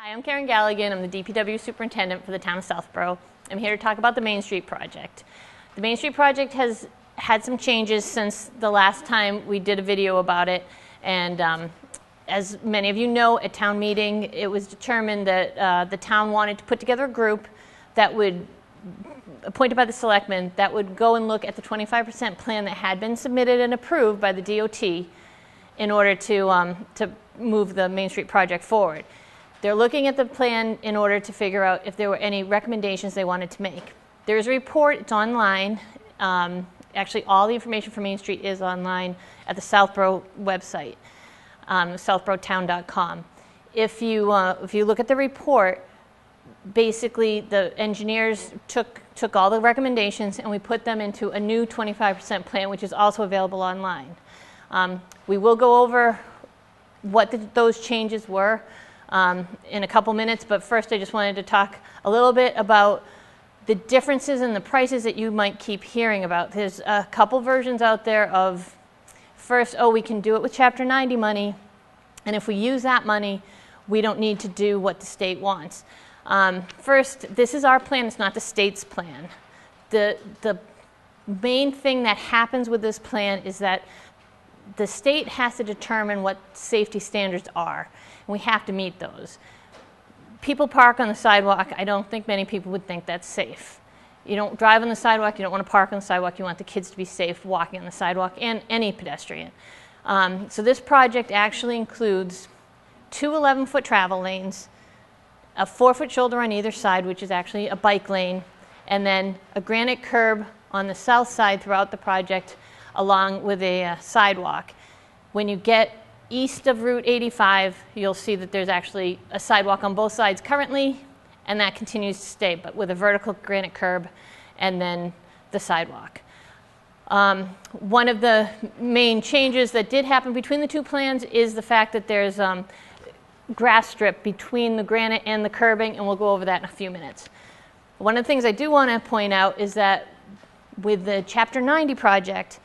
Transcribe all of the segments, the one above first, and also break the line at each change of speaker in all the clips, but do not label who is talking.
Hi, I'm Karen Galligan. I'm the DPW Superintendent for the town of Southborough. I'm here to talk about the Main Street project. The Main Street project has had some changes since the last time we did a video about it, and as many of you know, at town meeting it was determined that the town wanted to put together a group that would, appointed by the selectmen, that would go and look at the 25% plan that had been submitted and approved by the DOT in order to move the Main Street project forward. They're looking at the plan in order to figure out if there were any recommendations they wanted to make. There's a report, it's online. Actually, all the information for Main Street is online at the Southborough website, southboroughtown.com. If you look at the report, basically the engineers took all the recommendations and we put them into a new 25% plan, which is also available online. We will go over what those changes were in a couple minutes, but first I just wanted to talk a little bit about the differences in the prices that you might keep hearing about. There's a couple versions out there of, first, oh, we can do it with Chapter 90 money, and if we use that money, we don't need to do what the state wants. First, this is our plan, it's not the state's plan. The main thing that happens with this plan is that the state has to determine what safety standards are, and we have to meet those. People park on the sidewalk. I don't think many people would think that's safe. You don't drive on the sidewalk, you don't want to park on the sidewalk, you want the kids to be safe walking on the sidewalk, and any pedestrian. So this project actually includes two 11-foot travel lanes, a 4-foot shoulder on either side, which is actually a bike lane, and then a granite curb on the south side throughout the project, along with a sidewalk. When you get east of Route 85, you'll see that there's actually a sidewalk on both sides currently, and that continues to stay, but with a vertical granite curb and then the sidewalk. One of the main changes that did happen between the two plans is the fact that there's grass strip between the granite and the curbing, and we'll go over that in a few minutes. One of the things I do want to point out is that with the Chapter 90 project,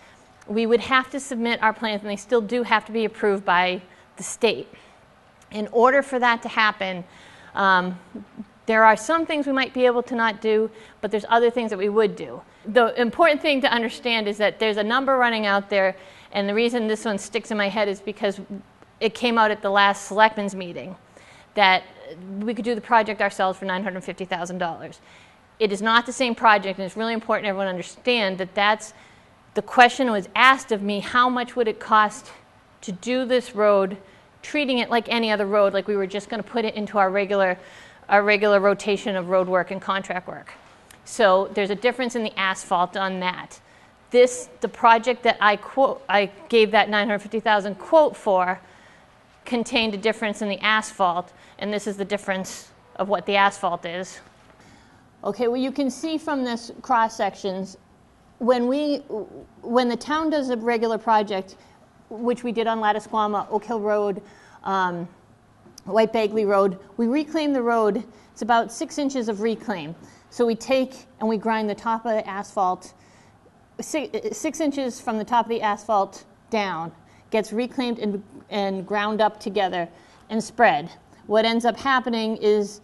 we would have to submit our plans, and they still do have to be approved by the state. In order for that to happen, there are some things we might be able to not do, but there's other things that we would do. The important thing to understand is that there's a number running out there, and the reason this one sticks in my head is because it came out at the last selectmen's meeting that we could do the project ourselves for $950,000. It is not the same project, and it's really important everyone understand that that's the question was asked of me, how much would it cost to do this road, treating it like any other road, like we were just going to put it into our regular rotation of road work and contract work. So there's a difference in the asphalt on that. The project that I gave that $950,000 quote for contained a difference in the asphalt, and this is the difference of what the asphalt is. Okay, well you can see from this cross sections, when the town does a regular project, which we did on Lattisquama, Oak Hill Road, White Bagley Road, we reclaim the road. It's about 6 inches of reclaim. So we take and we grind the top of the asphalt, 6 inches from the top of the asphalt down, gets reclaimed and ground up together and spread. What ends up happening is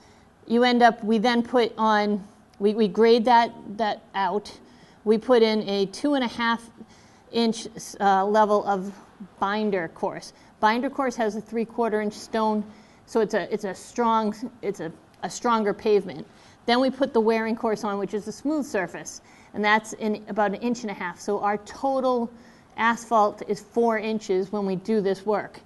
we then put on, we grade that out. We put in a 2.5-inch level of binder course. Binder course has a 3/4-inch stone, so it's a stronger pavement. Then we put the wearing course on, which is a smooth surface, and that's in about 1.5 inches. So our total asphalt is 4 inches when we do this work.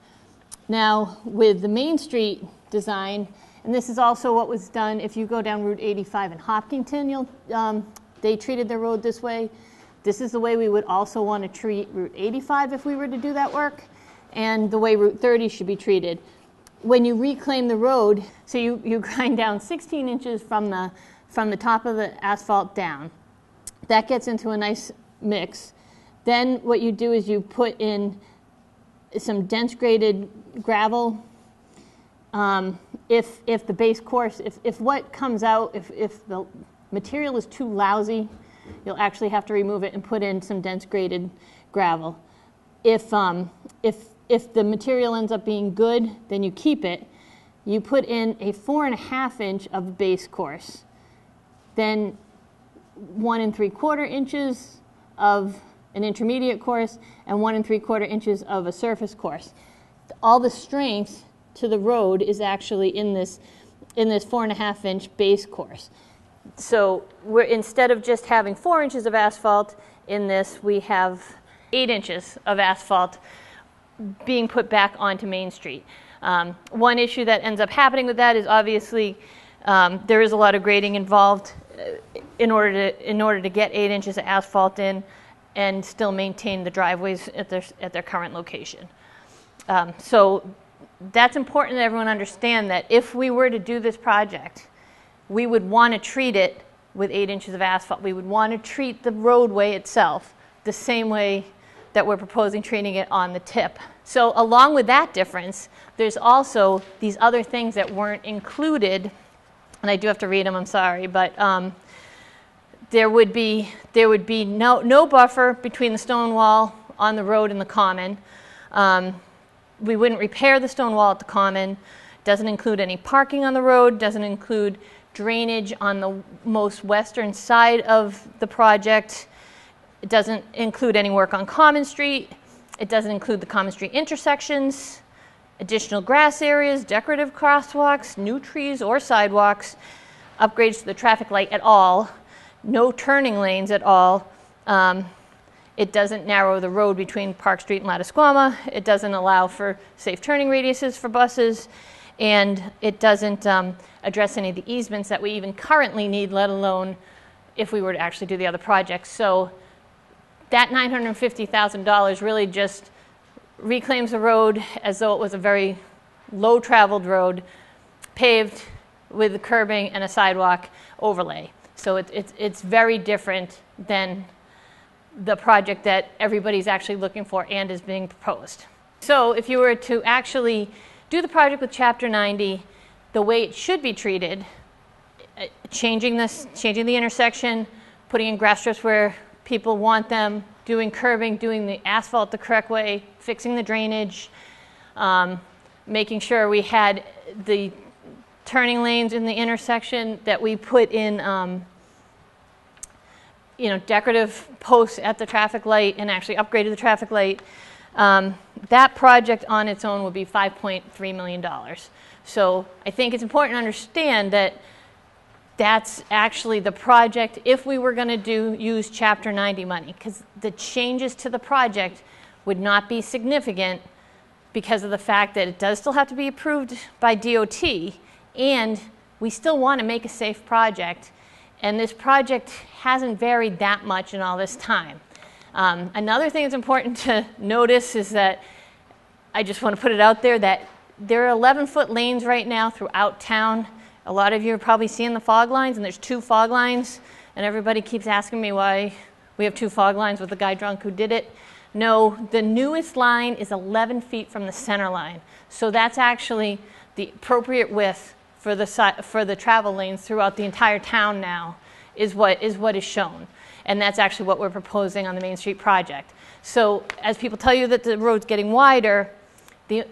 Now, with the Main Street design, and this is also what was done if you go down Route 85 in Hopkinton, they treated their road this way. This is the way we would also want to treat Route 85 if we were to do that work, and the way Route 30 should be treated. When you reclaim the road, so you grind down 16 inches from the top of the asphalt down. That gets into a nice mix. Then what you do is you put in some dense graded gravel. If the base course, if what comes out, if the material is too lousy, you'll actually have to remove it and put in some dense graded gravel. If the material ends up being good, then you keep it. you put in a 4.5 inch of base course, then 1 3/4 inches of an intermediate course, and 1 3/4 inches of a surface course. All the strength to the road is actually in this 4.5 inch base course. So instead of just having 4 inches of asphalt in this, we have 8 inches of asphalt being put back onto Main Street. One issue that ends up happening with that is obviously there is a lot of grading involved in order to get 8 inches of asphalt in and still maintain the driveways at their current location. So that's important that everyone understand that if we were to do this project, we would want to treat it with 8 inches of asphalt. We would want to treat the roadway itself the same way that we're proposing treating it on the tip. So along with that difference, there's also these other things that weren't included, and I do have to read them, I'm sorry, but there would be no buffer between the stone wall on the road and the common. We wouldn't repair the stone wall at the common. Doesn't include any parking on the road, doesn't include drainage on the most western side of the project. It doesn't include any work on Common Street. It doesn't include the Common Street intersections, additional grass areas, decorative crosswalks, new trees or sidewalks, upgrades to the traffic light at all, no turning lanes at all. It doesn't narrow the road between Park Street and Lattisquama. It doesn't allow for safe turning radiuses for buses. And it doesn't address any of the easements that we even currently need, let alone if we were to actually do the other projects. So that $950,000 really just reclaims the road as though it was a very low-traveled road, paved with curbing and a sidewalk overlay. So it's very different than the project that everybody's actually looking for and is being proposed. So if you were to actually do the project with Chapter 90 the way it should be treated, changing the intersection, putting in grass strips where people want them, doing curbing, doing the asphalt the correct way, fixing the drainage, making sure we had the turning lanes in the intersection, that we put in decorative posts at the traffic light and actually upgraded the traffic light. That project on its own would be $5.3 million. So I think it's important to understand that that's actually the project if we were going to use Chapter 90 money, because the changes to the project would not be significant because of the fact that it does still have to be approved by DOT, and we still want to make a safe project, and this project hasn't varied that much in all this time. Another thing that's important to notice is that I just want to put it out there that there are 11-foot lanes right now throughout town. A lot of you are probably seeing the fog lines, and there's 2 fog lines, and everybody keeps asking me why we have 2 fog lines with the guy drunk who did it. No, the newest line is 11 feet from the center line. So that's actually the appropriate width for the travel lanes throughout the entire town now is what is shown. And that's actually what we're proposing on the Main Street project. So as people tell you that the road's getting wider, the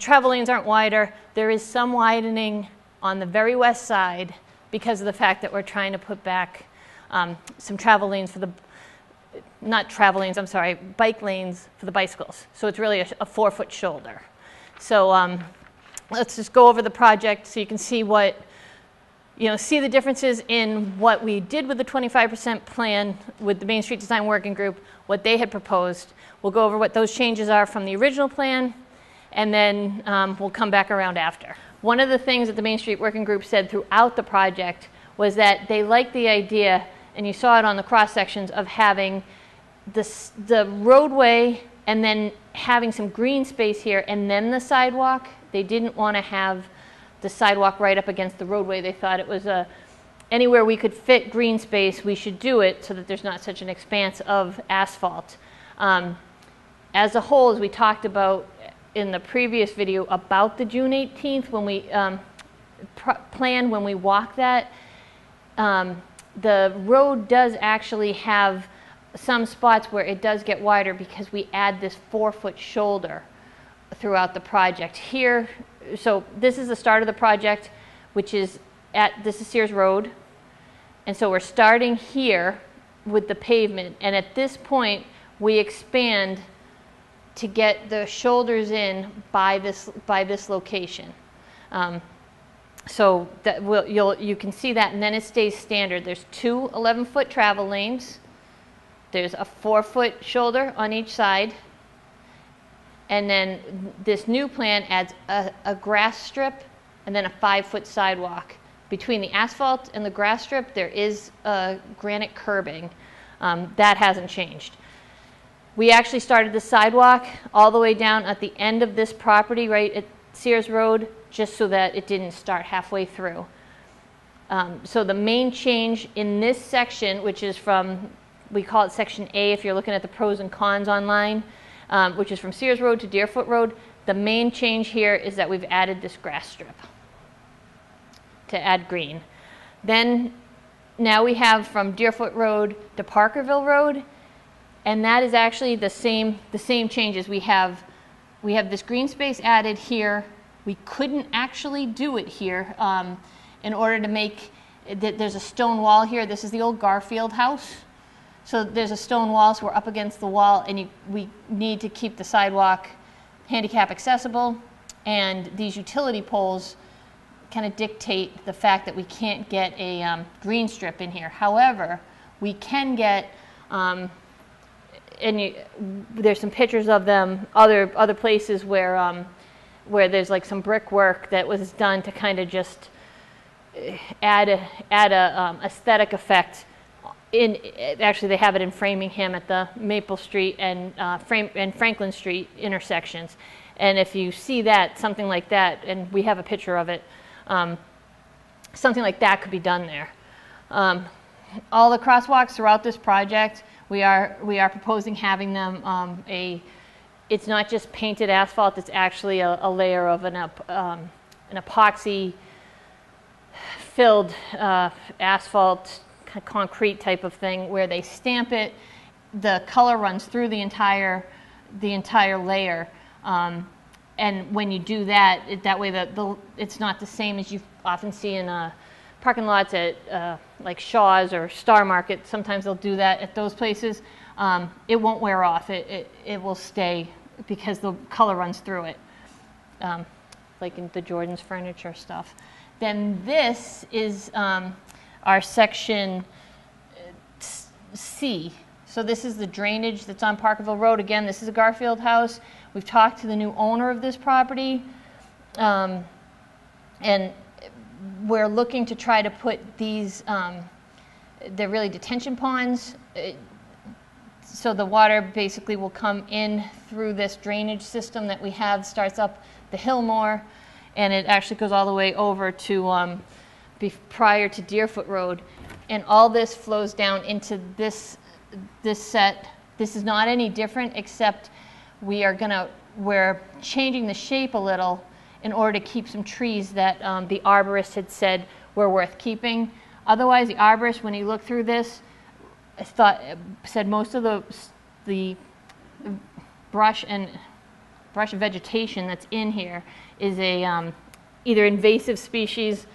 travel lanes aren't wider. There is some widening on the very west side because of the fact that we're trying to put back some travel lanes for the, bike lanes for the bicycles. So it's really a 4-foot shoulder. So let's just go over the project so you can see see the differences in what we did with the 25% plan with the Main Street Design Working Group, what they had proposed. We'll go over what those changes are from the original plan, and then we'll come back around after. One of the things that the Main Street Working Group said throughout the project was that they liked the idea, and you saw it on the cross sections, of having the roadway and then having some green space here and then the sidewalk. They didn't want to have the sidewalk right up against the roadway. They thought it was anywhere we could fit green space, we should do it so that there's not such an expanse of asphalt. As a whole, as we talked about in the previous video about the June 18th, when we planned, when we walked that, the road does actually have some spots where it does get wider because we add this 4-foot shoulder throughout the project. Here, so this is the start of the project, which is this is Sears Road. And so we're starting here with the pavement, and at this point we expand to get the shoulders in by this location. So that you can see that, and then it stays standard. There's two 11-foot travel lanes. There's a 4-foot shoulder on each side. And then this new plan adds a grass strip and then a 5-foot sidewalk. Between the asphalt and the grass strip, there is granite curbing. That hasn't changed. We actually started the sidewalk all the way down at the end of this property, right at Sears Road, just so that it didn't start halfway through. So the main change in this section, which is from, we call it Section A if you're looking at the pros and cons online, which is from Sears Road to Deerfoot Road, the main change here is that we've added this grass strip to add green. Then now we have from Deerfoot Road to Parkerville Road, and that is actually the same changes. We have this green space added here. We couldn't actually do it here in order to make, there's a stone wall here. This is the old Garfield house. So there's a stone wall, so we're up against the wall, and we need to keep the sidewalk handicap accessible, and these utility poles kind of dictate the fact that we can't get a green strip in here. However, we can get, there's some pictures of them, other places where there's like some brickwork that was done to kind of just add a aesthetic effect. Actually, they have it in Framingham at the Maple Street and Franklin Street intersections. And if you see that, something like that, and we have a picture of it, something like that could be done there. All the crosswalks throughout this project, we are proposing having them it's not just painted asphalt, it's actually a layer of an epoxy filled asphalt concrete type of thing where they stamp it. The color runs through the entire layer, and when you do that, that way it's not the same as you often see in parking lots at like Shaw's or Star Market. Sometimes they'll do that at those places. It won't wear off. It will stay because the color runs through it, like in the Jordan's furniture stuff. Then this is our section C. So this is the drainage that's on Parkerville Road. Again, this is a Garfield house. We've talked to the new owner of this property, and we're looking to try to put these, they're really detention ponds, so the water basically will come in through this drainage system that we have, starts up the hill more, and it actually goes all the way over to prior to Deerfoot Road, and all this flows down into this set. This is not any different, except we're changing the shape a little in order to keep some trees that the arborist had said were worth keeping. Otherwise, the arborist, when he looked through this, said most of the brush and vegetation that's in here is a either invasive species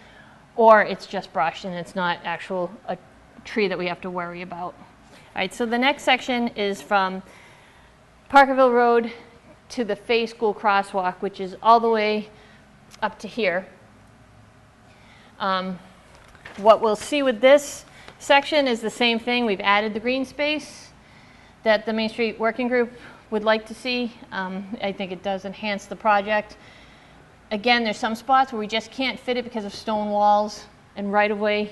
or it's just brush and it's not a tree that we have to worry about. All right, so the next section is from Parkerville Road to the Fay School crosswalk, which is all the way up to here. What we'll see with this section is the same thing. We've added the green space that the Main Street Working Group would like to see. I think it does enhance the project. Again, there's some spots where we just can't fit it because of stone walls and right-of-way.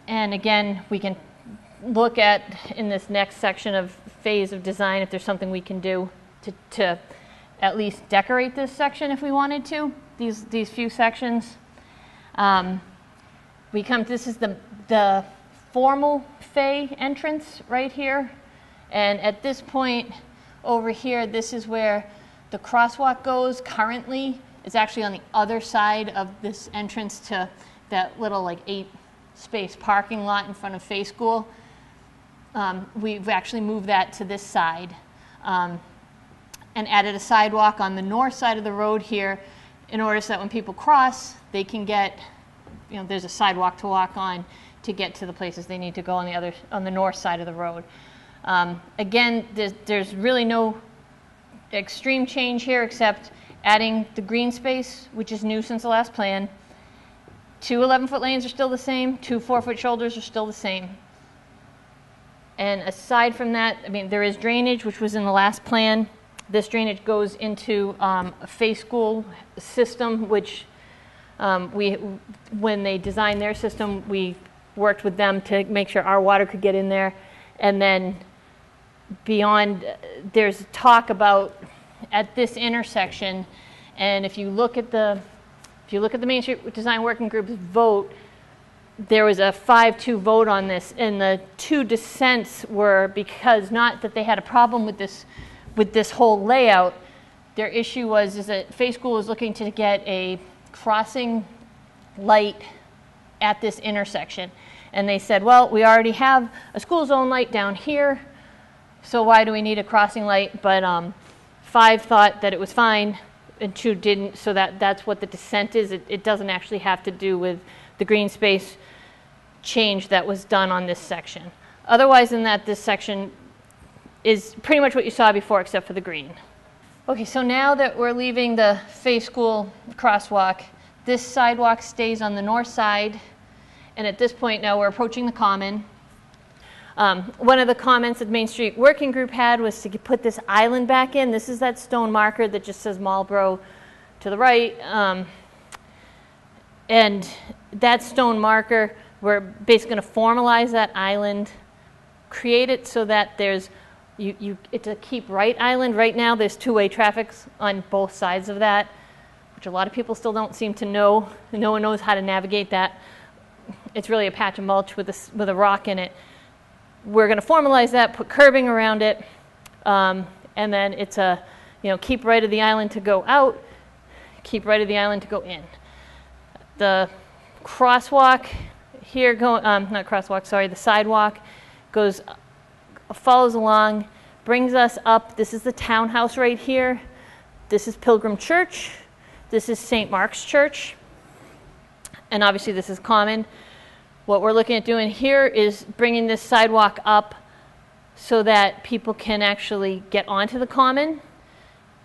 And again, we can look at in this next section of phase of design if there's something we can do to at least decorate this section if we wanted to, these few sections. This is the formal Fay entrance right here. And at this point over here, this is where the crosswalk goes currently. It's actually on the other side of this entrance to that little like 8-space parking lot in front of Fay School. We've actually moved that to this side. and added a sidewalk on the north side of the road here in order so that when people cross, they can get, there's a sidewalk to walk on to get to the places they need to go on the north side of the road. Again, there's really no extreme change here except adding the green space, which is new since the last plan. 2 11-foot lanes are still the same. 2 4-foot shoulders are still the same. And aside from that, there is drainage, which was in the last plan. This drainage goes into a Faith School system, which when they designed their system, we worked with them to make sure our water could get in there. And then beyond, there's talk about at this intersection, and if you look at the Main Street Design Working Group's vote, there was a 5-2 vote on this, and the 2 dissents were because not that they had a problem with this whole layout. Their issue is that Faith School was looking to get a crossing light at this intersection, and they said, well, we already have a school zone light down here, so why do we need a crossing light? But 5 thought that it was fine, and 2 didn't, so that's what the dissent is. It doesn't actually have to do with the green space change that was done on this section. Otherwise than that, this section is pretty much what you saw before except for the green. Okay, so now that we're leaving the Faith School crosswalk, this sidewalk stays on the north side, and at this point now we're approaching the common. One of the comments that Main Street Working Group had was to put this island back in. This is that stone marker that just says Marlboro to the right. And that stone marker, we're basically going to formalize that island, create it so that there's, it's a keep right island. Right now there's 2-way traffic on both sides of that, which a lot of people still don't seem to know. No one knows how to navigate that. It's really a patch of mulch with a rock in it. We're going to formalize that, put curbing around it, and then it's a, keep right of the island to go out, keep right of the island to go in. The crosswalk here, the sidewalk follows along, brings us up. This is the townhouse right here. This is Pilgrim Church. This is St. Mark's Church. And obviously this is common. What we're looking at doing here is bringing this sidewalk up so that people can actually get onto the common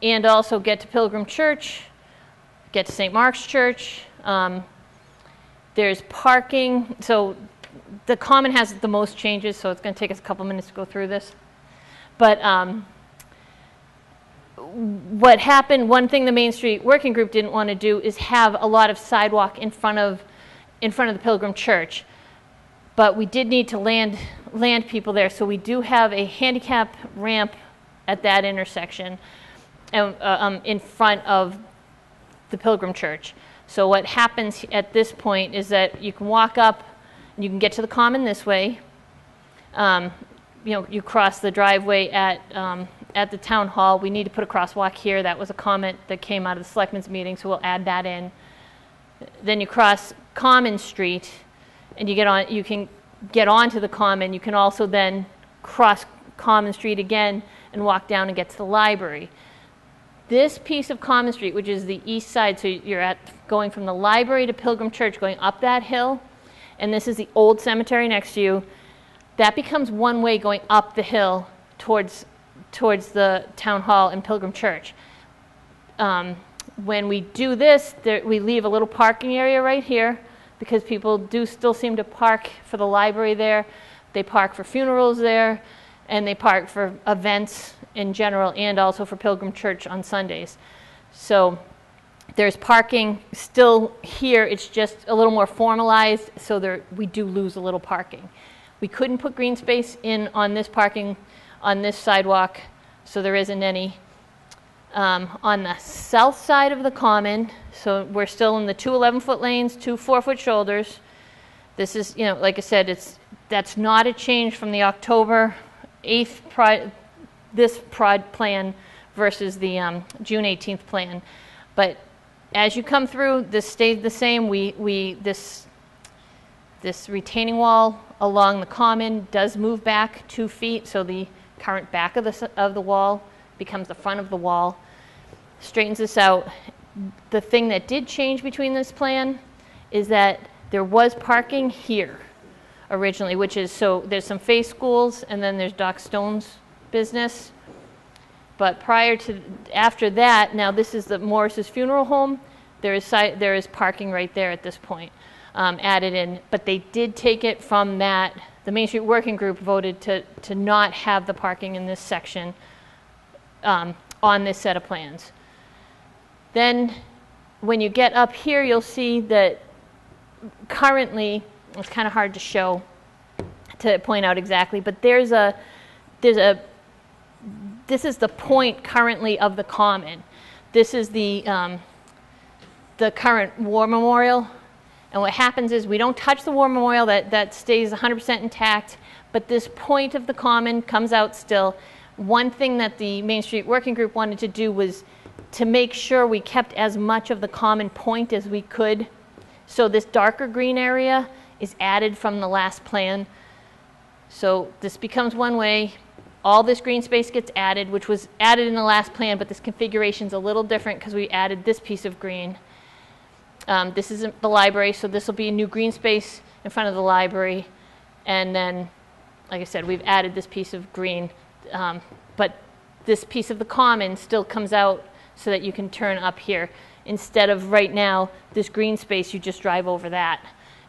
and also get to Pilgrim Church, get to St. Mark's Church. There's parking. So the common has the most changes, so it's going to take us a couple minutes to go through this. But what happened, one thing the Main Street Working Group didn't want to do is have a lot of sidewalk in front of the Pilgrim Church. But we did need to land people there, so we do have a handicap ramp at that intersection in front of the Pilgrim Church. So what happens at this point is that you can walk up, and you can get to the common this way. You cross the driveway at the town hall. We need to put a crosswalk here. That was a comment that came out of the selectmen's meeting, so we'll add that in. Then you cross Common Street, and you can get onto the common. You can also then cross Common Street again and walk down and get to the library. This piece of Common Street, which is the east side, so you're going from the library to Pilgrim Church, going up that hill, and this is the old cemetery next to you. That becomes one way going up the hill towards the town hall and Pilgrim Church. When we do this, we leave a little parking area right here because people do still seem to park for the library there. They park for funerals there, and they park for events in general and also for Pilgrim Church on Sundays. So there's parking still here. It's just a little more formalized, so we do lose a little parking. We couldn't put green space in on this parking, on this sidewalk, so there isn't any. On the south side of the common, so we're still in the 2 11-foot lanes, 2 4-foot shoulders. This is, like I said, that's not a change from the October 8th plan versus the June 18th plan. But as you come through, this stayed the same. This retaining wall along the common does move back 2 feet, so the current back of the wall becomes the front of the wall. Straightens this out. The thing that did change between this plan is that there was parking here originally, which is, so there's some Faith Schools and then there's Doc Stone's business. But after that, now this is the Morris's Funeral Home. There is parking right there at this point added in, but they did take it from that. The Main Street Working Group voted to not have the parking in this section on this set of plans. Then when you get up here, you'll see that currently, it's kind of hard to show, to point out exactly, but this is the point currently of the common. This is the current war memorial. And what happens is we don't touch the war memorial, that stays 100% intact, but this point of the common comes out still. One thing that the Main Street Working Group wanted to do was to make sure we kept as much of the common point as we could. So this darker green area is added from the last plan. So this becomes one way. All this green space gets added, which was added in the last plan, but this configuration is a little different because we added this piece of green. This isn't the library, so this will be a new green space in front of the library. And then, like I said, we've added this piece of green. But this piece of the common still comes out so that you can turn up here. Instead of right now, this green space, you just drive over that.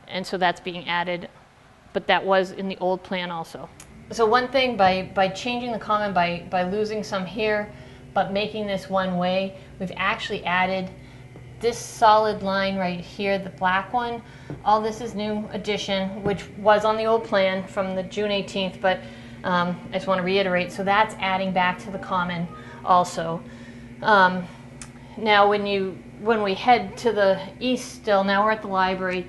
And so that's being added. But that was in the old plan also. So one thing, by changing the common, by losing some here, but making this one way, we've actually added this solid line right here, the black one. All this is new addition, which was on the old plan from the June 18th, but I just want to reiterate, so that's adding back to the common also. Now when we head to the east still, now we're at the library.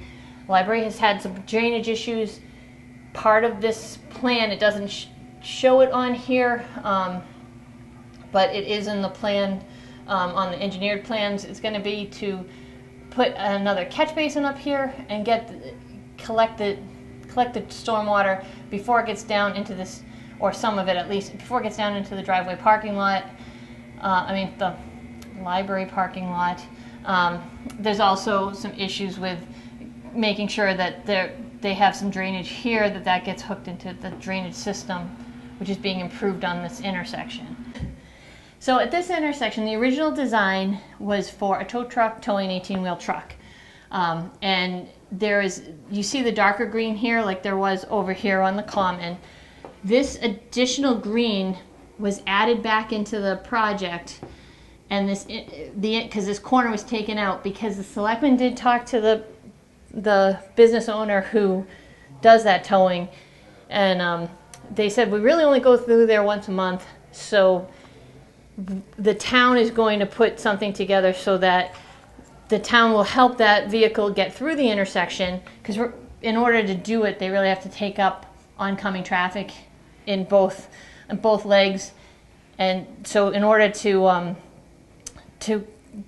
The library has had some drainage issues. Part of this plan, it doesn't show it on here, but it is in the plan. On the engineered plans, it's going to be to put another catch basin up here and collect the stormwater before it gets down into this, or some of it at least, before it gets down into the driveway parking lot. The library parking lot. There's also some issues with making sure that they have some drainage here, that gets hooked into the drainage system, which is being improved on this intersection. So at this intersection, the original design was for a tow truck towing an 18-wheel truck. And you see the darker green here, like there was over here on the common. This additional green was added back into the project, and because this corner was taken out, because the selectmen did talk to the business owner who does that towing, and they said we really only go through there once a month, so the town is going to put something together so that the town will help that vehicle get through the intersection, because in order to do it, they really have to take up oncoming traffic in both legs. And so in order to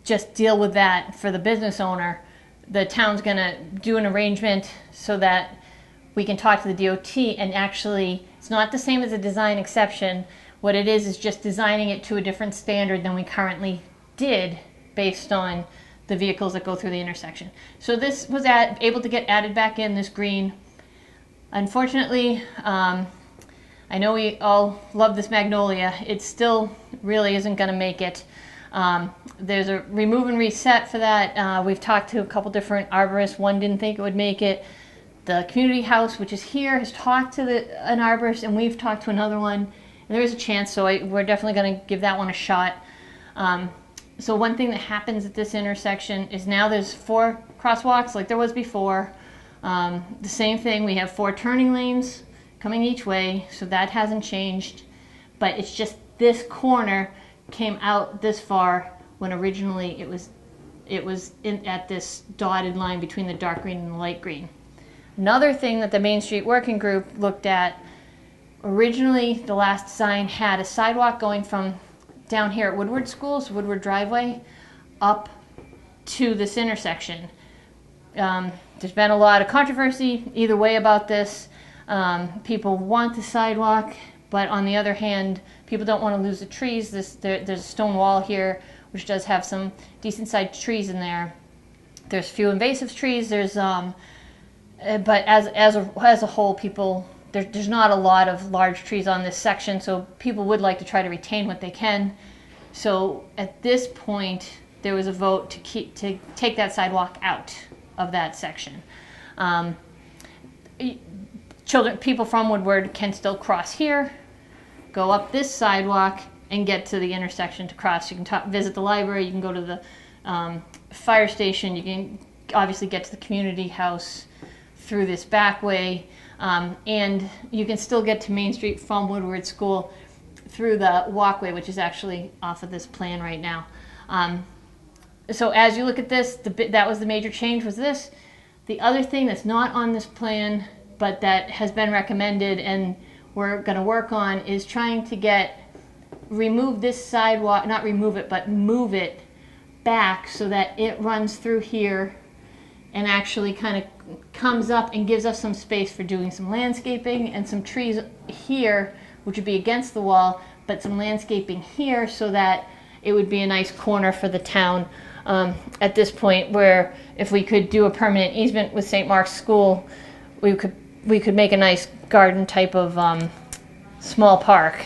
just deal with that for the business owner, the town's going to do an arrangement so that we can talk to the DOT, and actually it's not the same as a design exception. What it is just designing it to a different standard than we currently did based on the vehicles that go through the intersection. So this was able to get added back in, this green. Unfortunately, I know we all love this magnolia. It still really isn't going to make it. There's a remove and reset for that. We've talked to a couple different arborists. One didn't think it would make it. The community house, which is here, has talked to an arborist, and we've talked to another one. And there is a chance, so we're definitely going to give that one a shot. So one thing that happens at this intersection is now there's 4 crosswalks like there was before. The same thing, we have 4 turning lanes coming each way, so that hasn't changed. But it's just this corner came out this far when originally it was at this dotted line between the dark green and the light green. Another thing that the Main Street Working Group looked at, originally the last design had a sidewalk going from down here at Woodward Schools, Woodward Driveway, up to this intersection. There's been a lot of controversy either way about this. People want the sidewalk, But on the other hand, people don't want to lose the trees. There's a stone wall here, which does have some decent sized trees in there. There's few invasive trees. There's but as a whole, people there's not a lot of large trees on this section, so people would like to try to retain what they can. So at this point, there was a vote to take that sidewalk out of that section. People from Woodward can still cross here, go up this sidewalk, and get to the intersection to cross. You can visit the library, you can go to the fire station, you can obviously get to the community house through this back way, and you can still get to Main Street from Woodward School through the walkway, which is actually off of this plan right now. So as you look at this, that was the major change, was this. The other thing that's not on this plan, but that has been recommended and we're going to work on, is trying to remove this sidewalk, not remove it, but move it back so that it runs through here and actually kind of comes up and gives us some space for doing some landscaping and some trees here, which would be against the wall, but some landscaping here so that it would be a nice corner for the town at this point, where if we could do a permanent easement with St. Mark's School, we could make a nice garden type of small park.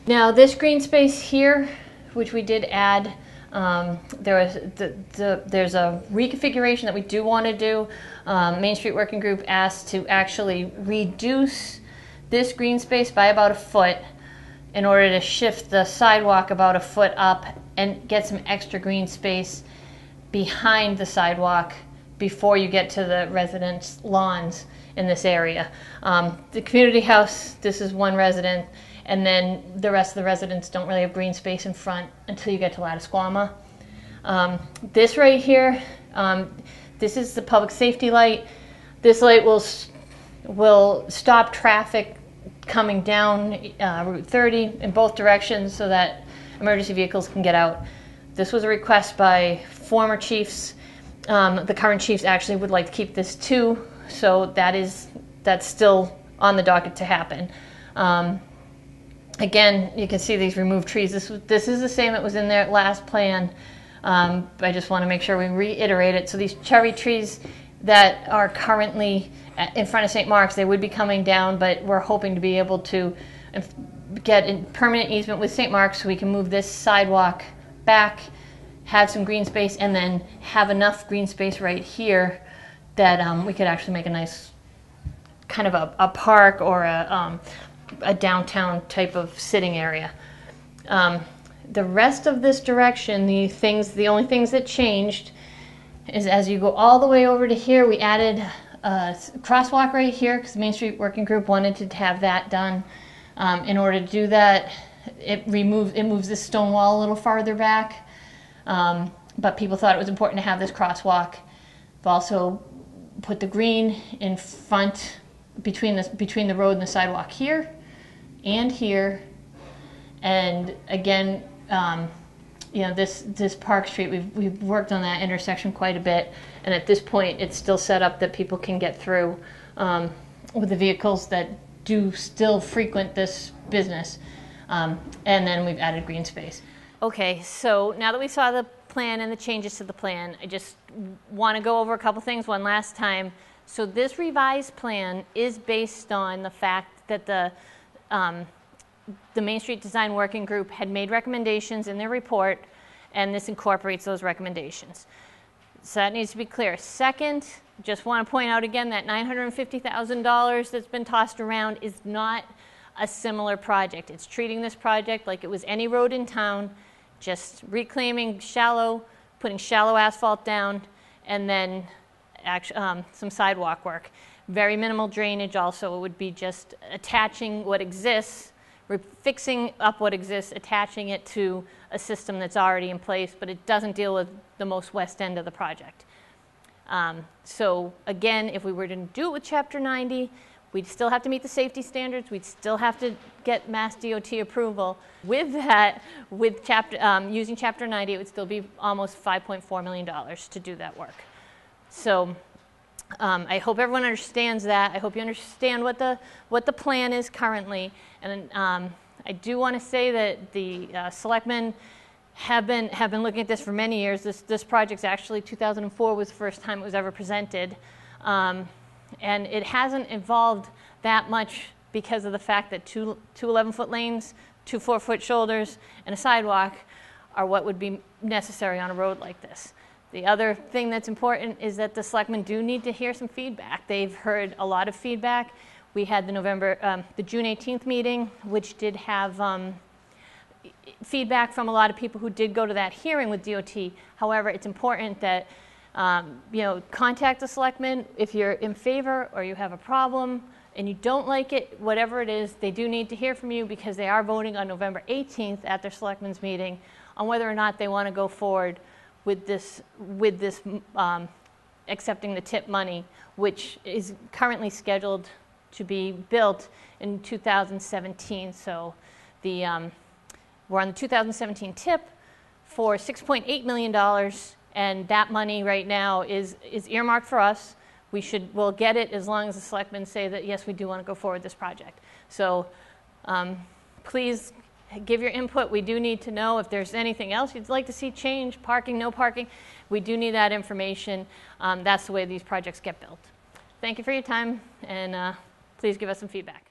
Now this green space here, which we did add, there's a reconfiguration that we do want to do. Main Street Working Group asked to actually reduce this green space by about a foot in order to shift the sidewalk about a foot up and get some extra green space behind the sidewalk before you get to the residents' lawns in this area. The community house, this is one resident, and then the rest of the residents don't really have green space in front until you get to Lattisquama. This right here, this is the public safety light. This light will stop traffic coming down Route 30 in both directions so that emergency vehicles can get out. This was a request by former chiefs. The current chiefs actually would like to keep this too, so that's still on the docket to happen. Again, you can see these removed trees. This is the same that was in their last plan. I just want to make sure we reiterate it. So these cherry trees that are currently in front of St. Mark's, they would be coming down, but we're hoping to be able to get a permanent easement with St. Mark's so we can move this sidewalk back, have some green space, and then have enough green space right here that we could actually make a nice kind of a park or a downtown type of sitting area. The rest of this direction, the only things that changed is as you go all the way over to here, we added a crosswalk right here because the Main Street Working Group wanted to have that done. In order to do that, it moves this stone wall a little farther back, but people thought it was important to have this crosswalk. We've also put the green in front between the road and the sidewalk here and here, and again, this Park Street, we've worked on that intersection quite a bit, and at this point it's still set up that people can get through with the vehicles that do still frequent this business, and then we've added green space. Okay, so now that we saw the plan and the changes to the plan, I just want to go over a couple things one last time. So this revised plan is based on the fact that the Main Street Design Working Group had made recommendations in their report, and this incorporates those recommendations. So that needs to be clear. Second, just want to point out again that $950,000 that's been tossed around is not a similar project. It's treating this project like it was any road in town, just reclaiming shallow, putting shallow asphalt down, and then some sidewalk work. Very minimal drainage also. It would be just attaching what exists, fixing up what exists, attaching it to a system that's already in place, but it doesn't deal with the most west end of the project. So again, if we were to do it with Chapter 90, we'd still have to meet the safety standards. We'd still have to get Mass DOT approval. With that, using Chapter 90, it would still be almost $5.4 million to do that work. So I hope everyone understands that. I hope you understand what the plan is currently. And I do want to say that the selectmen have been looking at this for many years. This project's actually 2004 was the first time it was ever presented. And it hasn't evolved that much because of the fact that two 11-foot lanes, 2 4-foot shoulders, and a sidewalk are what would be necessary on a road like this. The other thing that's important is that the selectmen do need to hear some feedback. They've heard a lot of feedback. We had the June 18th meeting, which did have feedback from a lot of people who did go to that hearing with DOT. However, it's important that contact the selectmen if you're in favor or you have a problem and you don't like it, whatever it is. They do need to hear from you because they are voting on November 18th at their selectmen's meeting on whether or not they want to go forward with this accepting the tip money, which is currently scheduled to be built in 2017. So we're on the 2017 tip for $6.8 million, and that money right now is earmarked for us. We'll get it as long as the selectmen say that, yes, we do want to go forward with this project. So please give your input. We do need to know if there's anything else you'd like to see change, parking, no parking. We do need that information. That's the way these projects get built. Thank you for your time, and please give us some feedback.